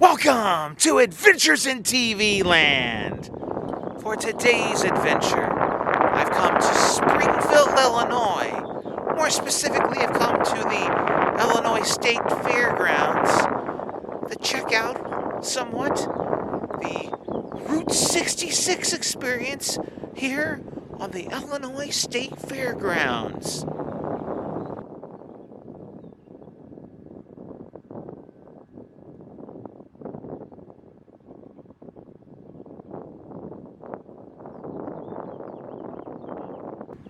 Welcome to Adventures in TV Land. For today's adventure, I've come to Springfield, Illinois. More specifically, I've come to the Illinois State Fairgrounds to check out somewhat the Route 66 experience here on the Illinois State Fairgrounds.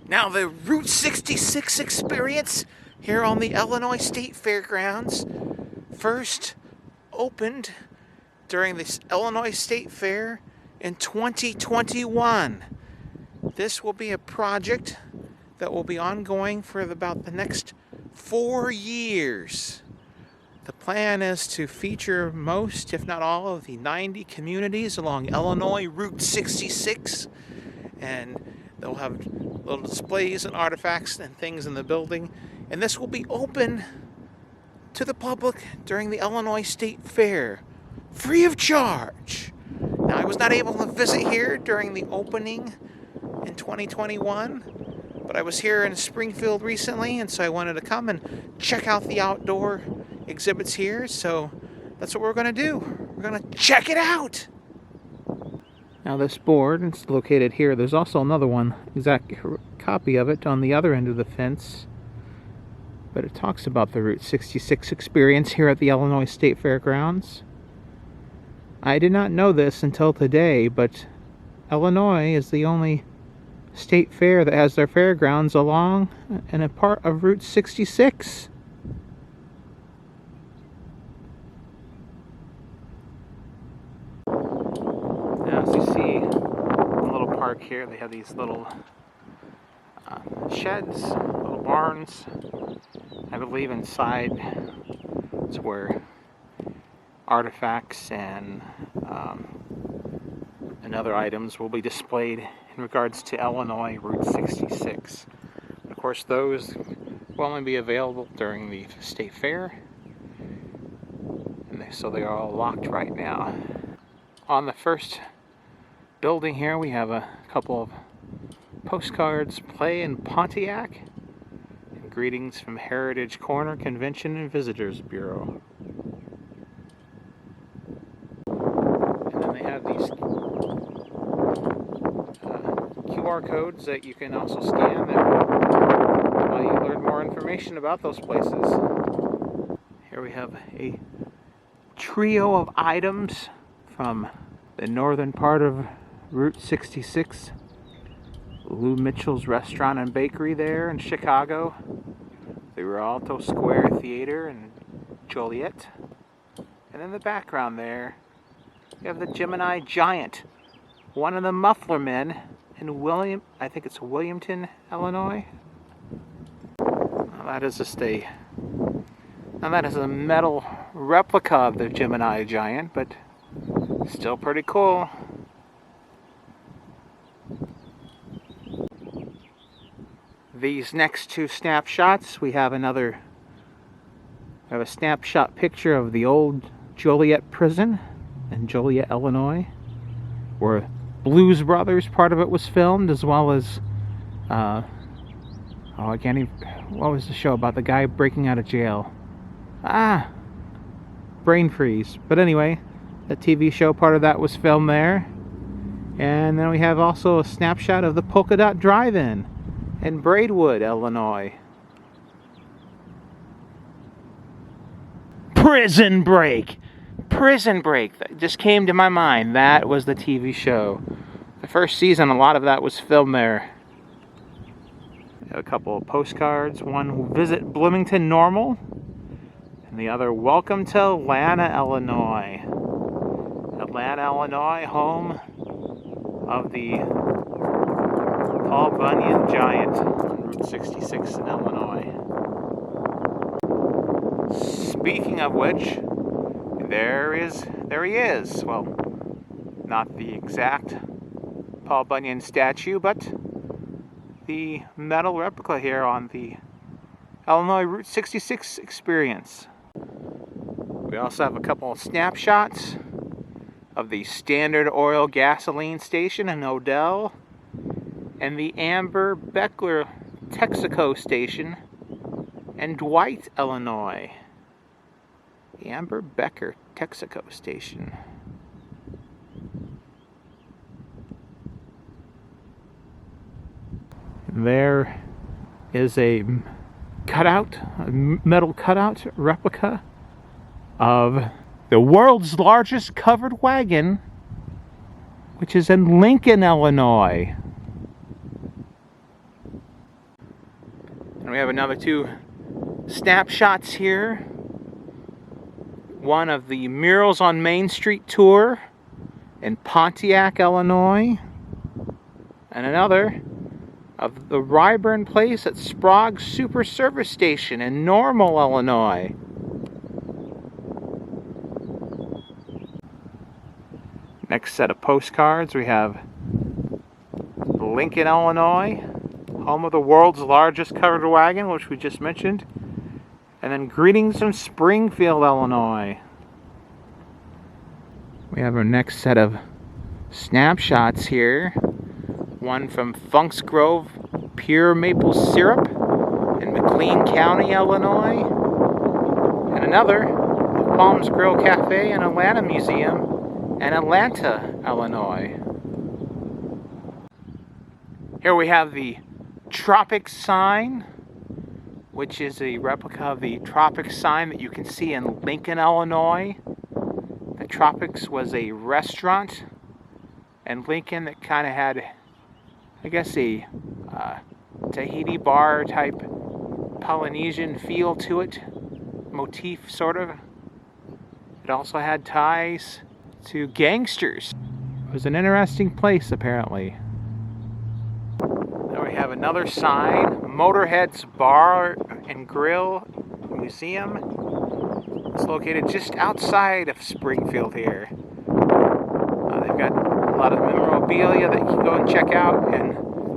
Now, the Route 66 experience here on the Illinois State Fairgrounds first opened during this Illinois State Fair in 2021. This will be a project that will be ongoing for about the next 4 years. The plan is to feature most, if not all, of the 90 communities along Illinois Route 66, and they'll have little displays and artifacts and things in the building. And this will be open to the public during the Illinois State Fair, free of charge. Now, I was not able to visit here during the opening in 2021, but I was here in Springfield recently, and so I wanted to come and check out the outdoor exhibits here. So that's what we're going to do. We're going to check it out. Now, this board, it's located here. There's also another one, exact copy of it, on the other end of the fence. But it talks about the Route 66 experience here at the Illinois State Fairgrounds. I did not know this until today, but Illinois is the only state fair that has their fairgrounds along and a part of Route 66. As you see, a little park here, they have these little sheds, little barns. I believe inside is where artifacts and other items will be displayed in regards to Illinois Route 66. Of course, those will only be available during the state fair, and so they are all locked right now. On the first building here, we have a couple of postcards, Play in Pontiac, and greetings from Heritage Corner Convention and Visitors Bureau. And then they have these QR codes that you can also scan that will allow you to learn more information about those places. Here we have a trio of items from the northern part of Route 66. Lou Mitchell's Restaurant and Bakery there in Chicago. The Rialto Square Theater in Joliet. And in the background there, you have the Gemini Giant, one of the Muffler Men in Williamton, Illinois. Now that is a metal replica of the Gemini Giant, but still pretty cool. These next two snapshots, we have a snapshot picture of the old Joliet prison in Joliet, Illinois, where Blues Brothers, part of it was filmed, as well as what was the show about the guy breaking out of jail? Brain freeze. But anyway, the TV show, part of that was filmed there. And then we have also a snapshot of the Polka Dot Drive-In in Braidwood, Illinois. Prison Break! Prison Break! That just came to my mind. That was the TV show. The first season, a lot of that was filmed there. We have a couple of postcards. One, Visit Bloomington Normal. And the other, Welcome to Atlanta, Illinois. Atlanta, Illinois, home of the Paul Bunyan Giant on Route 66 in Illinois. Speaking of which, there he is. Well, not the exact Paul Bunyan statue, but the metal replica here on the Illinois Route 66 experience. We also have a couple of snapshots of the Standard Oil gasoline station in Odell and the Amber Beckler Texaco station in Dwight, Illinois. The Amber Becker Texaco station. There is a cutout, a metal cutout replica of the world's largest covered wagon, which is in Lincoln, Illinois. And we have another two snapshots here. One of the Murals on Main Street tour in Pontiac, Illinois. And another of the Ryburn Place at Sprague's Super Service Station in Normal, Illinois. Next set of postcards, we have Lincoln, Illinois, home of the world's largest covered wagon, which we just mentioned. And then greetings from Springfield, Illinois. We have our next set of snapshots here. One from Funk's Grove Pure Maple Syrup in McLean County, Illinois. And another, the Palms Grill Cafe and Atlanta Museum in Atlanta, Illinois. Here we have the Tropic Sign, which is a replica of the Tropic Sign that you can see in Lincoln, Illinois. The Tropics was a restaurant in Lincoln that kind of had, I guess, a Tahiti bar type Polynesian feel to it, motif sort of. It also had ties to gangsters. It was an interesting place, apparently. There we have another sign, Motorheads Bar and Grill Museum. It's located just outside of Springfield here. They've got a lot of memorabilia that you can go and check out, and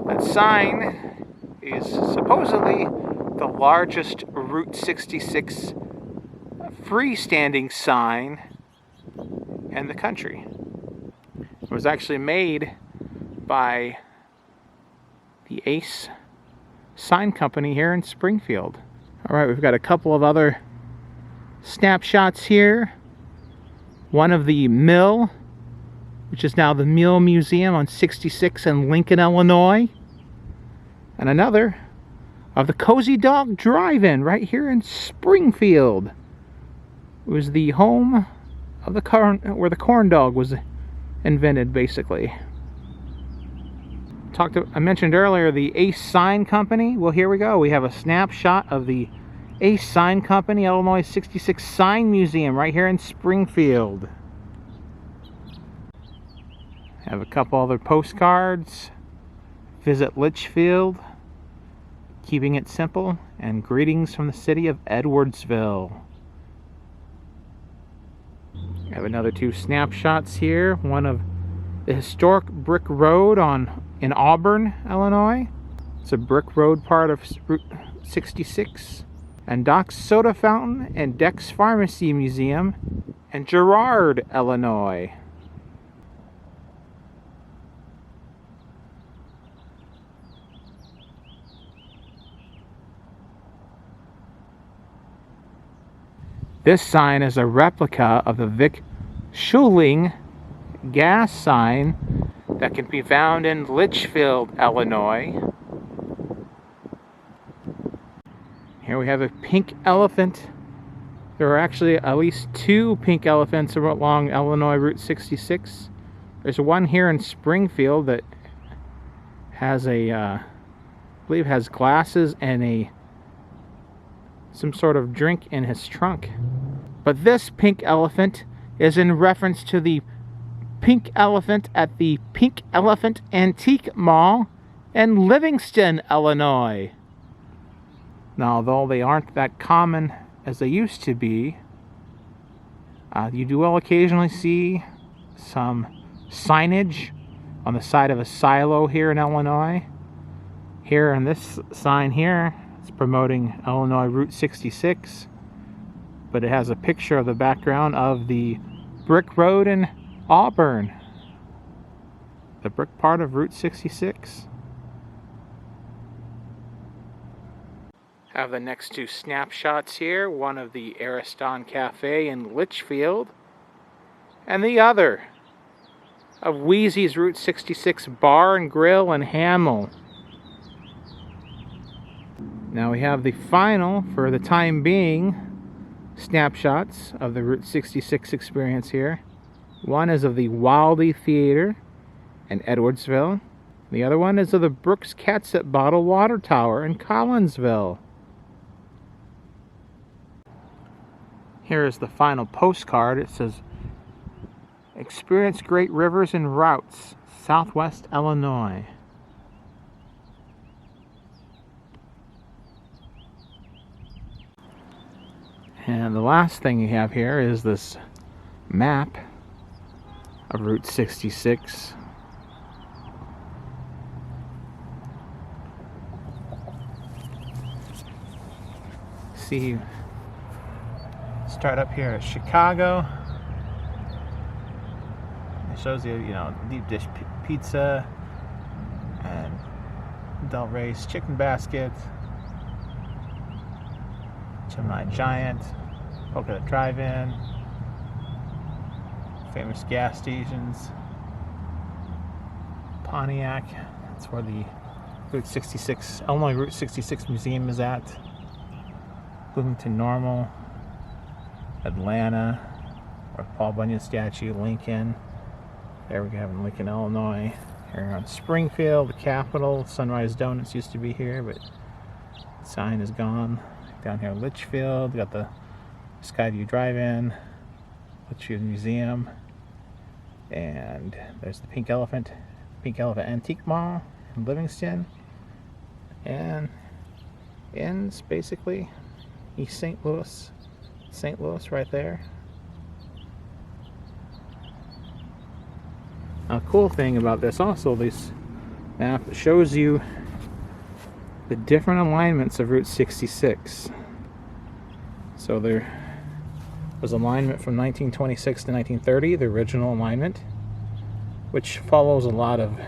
that sign is supposedly the largest Route 66 freestanding sign in the country. It was actually made by the Ace Sign Company here in Springfield. Alright, we've got a couple of other snapshots here. One of the mill, which is now the Mill Museum on 66 in Lincoln, Illinois. And another of the Cozy Dog Drive-In right here in Springfield. It was the home of the where the corn dog was invented, basically. I mentioned earlier the Ace Sign Company. Well, here we go. We have a snapshot of the Ace Sign Company, Illinois 66 Sign Museum right here in Springfield. Have a couple other postcards. Visit Litchfield, keeping it simple, and greetings from the city of Edwardsville. I have another two snapshots here. One of the historic Brick Road in Auburn, Illinois. It's a brick road part of Route 66. And Doc's Soda Fountain and Deck's Pharmacy Museum in Girard, Illinois. This sign is a replica of the Vic Schuling gas sign that can be found in Litchfield, Illinois. Here we have a pink elephant. There are actually at least two pink elephants along Illinois Route 66. There's one here in Springfield that has I believe has glasses and some sort of drink in his trunk. But this pink elephant is in reference to the pink elephant at the Pink Elephant Antique Mall in Livingston, Illinois. Now, although they aren't that common as they used to be, you will occasionally see some signage on the side of a silo here in Illinois. Here on this sign here, it's promoting Illinois Route 66. but it has a picture of the background of the brick road in Auburn, the brick part of Route 66. Have the next two snapshots here, one of the Ariston Cafe in Litchfield, and the other of Wheezy's Route 66 Bar and Grill in Hamel. Now we have the final, for the time being, snapshots of the Route 66 experience here. One is of the Wildy Theater in Edwardsville. The other one is of the Brooks Catsup Bottled Water Tower in Collinsville. Here is the final postcard. It says, "Experience great rivers and routes, Southwest Illinois." And the last thing you have here is this map of Route 66. See, start up here at Chicago. It shows you, deep dish pizza and Del Rey's chicken basket, Gemini Giant, Polka Dot Drive-In, famous gas stations, Pontiac. That's where the Illinois Route 66 Museum is at. Bloomington Normal, Atlanta, where Paul Bunyan statue, Lincoln. There we have in Lincoln, Illinois. Here on Springfield, the Capitol. Sunrise Donuts used to be here, but the sign is gone. Down here in Litchfield, got the Skyview Drive-In, Litchfield Museum, and there's the Pink Elephant Antique Mall in Livingston, and ends basically East St. Louis right there. Now, the cool thing about this also, this map shows you the different alignments of Route 66. So there was alignment from 1926 to 1930, the original alignment, which follows a lot of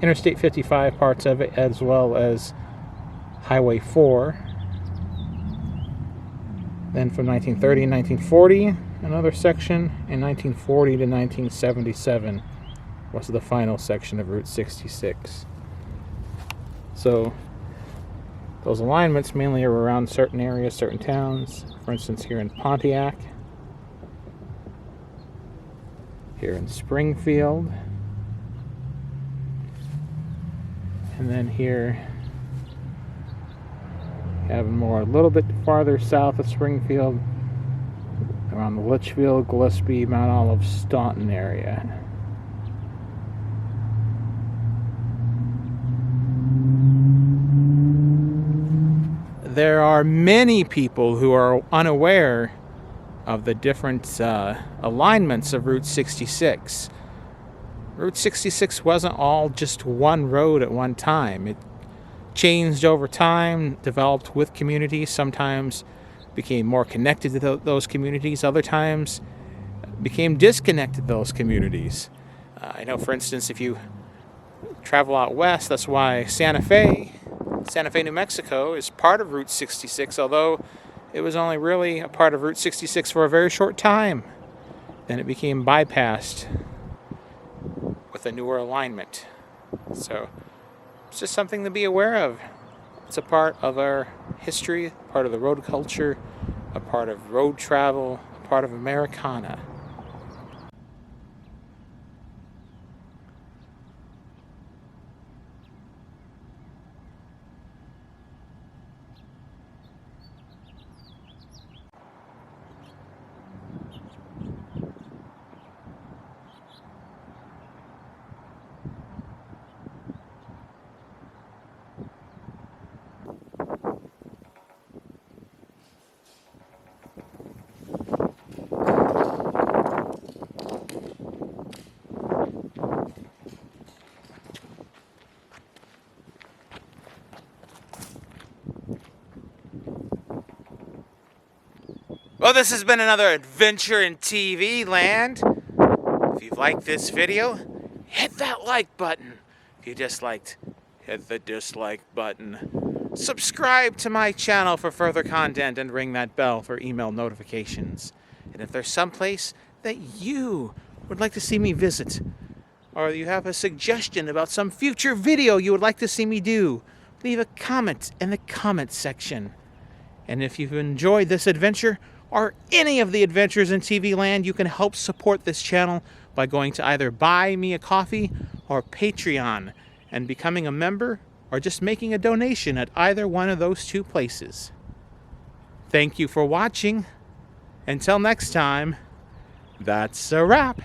Interstate 55 parts of it, as well as Highway 4. Then from 1930 and 1940, another section, and 1940 to 1977 was the final section of Route 66. So those alignments mainly are around certain areas, certain towns. For instance, here in Pontiac, here in Springfield, and then here having more a little bit farther south of Springfield, around the Litchfield, Gillespie, Mount Olive, Staunton area. There are many people who are unaware of the different alignments of Route 66. Route 66 wasn't all just one road at one time. It changed over time, developed with communities, sometimes became more connected to those communities, other times became disconnected to those communities. I know, for instance, if you travel out west, that's why Santa Fe, New Mexico, is part of Route 66, although it was only really a part of Route 66 for a very short time. Then it became bypassed with a newer alignment. So it's just something to be aware of. It's a part of our history, part of the road culture, a part of road travel, a part of Americana. Well, this has been another adventure in TV land. If you've liked this video, hit that like button. If you disliked, hit the dislike button. Subscribe to my channel for further content and ring that bell for email notifications. And if there's someplace that you would like to see me visit, or you have a suggestion about some future video you would like to see me do, leave a comment in the comment section. And if you've enjoyed this adventure, or any of the adventures in TV land, you can help support this channel by going to either Buy Me a Coffee or Patreon and becoming a member, or just making a donation at either one of those two places. Thank you for watching. Until next time, that's a wrap.